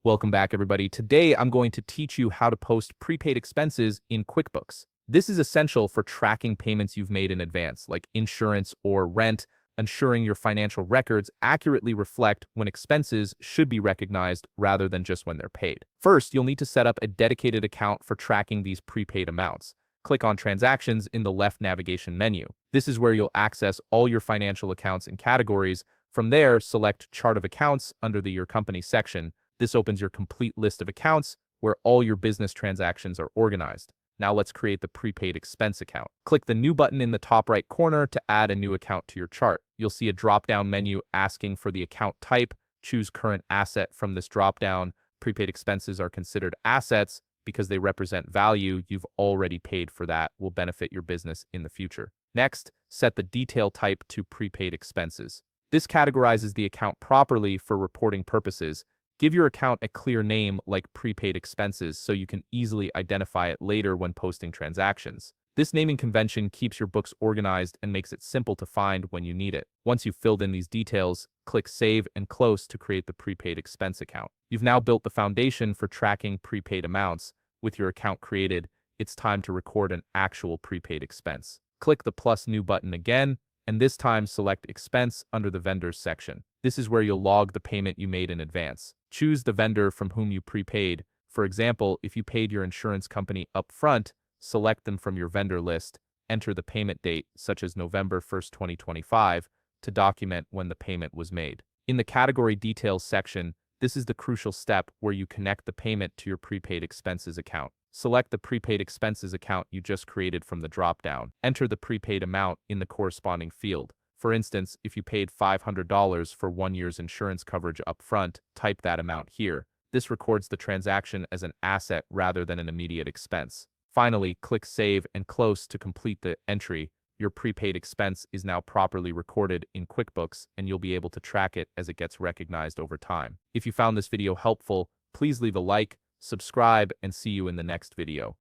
Welcome back, everybody. Today, I'm going to teach you how to post prepaid expenses in QuickBooks. This is essential for tracking payments you've made in advance, like insurance or rent, ensuring your financial records accurately reflect when expenses should be recognized rather than just when they're paid. First, you'll need to set up a dedicated account for tracking these prepaid amounts. Click on Transactions in the left navigation menu. This is where you'll access all your financial accounts and categories. From there, select Chart of Accounts under the Your Company section. This opens your complete list of accounts where all your business transactions are organized. Now let's create the prepaid expense account. Click the New button in the top right corner to add a new account to your chart. You'll see a drop-down menu asking for the account type. Choose Current Asset from this drop-down. Prepaid expenses are considered assets because they represent value you've already paid for that will benefit your business in the future. Next, set the detail type to prepaid expenses. This categorizes the account properly for reporting purposes. Give your account a clear name like prepaid expenses so you can easily identify it later when posting transactions. This naming convention keeps your books organized and makes it simple to find when you need it. Once you've filled in these details, click Save and Close to create the prepaid expense account. You've now built the foundation for tracking prepaid amounts. With your account created, it's time to record an actual prepaid expense. Click the plus New button again, and this time select Expense under the Vendors section. This is where you'll log the payment you made in advance. Choose the vendor from whom you prepaid. For example, if you paid your insurance company upfront, select them from your vendor list, enter the payment date, such as November 1st, 2025, to document when the payment was made. In the Category Details section, this is the crucial step where you connect the payment to your prepaid expenses account. Select the prepaid expenses account you just created from the drop-down. Enter the prepaid amount in the corresponding field. For instance, if you paid $500 for 1 year's insurance coverage upfront, type that amount here. This records the transaction as an asset rather than an immediate expense. Finally, click Save and Close to complete the entry. Your prepaid expense is now properly recorded in QuickBooks, and you'll be able to track it as it gets recognized over time. If you found this video helpful, please leave a like, subscribe, and see you in the next video.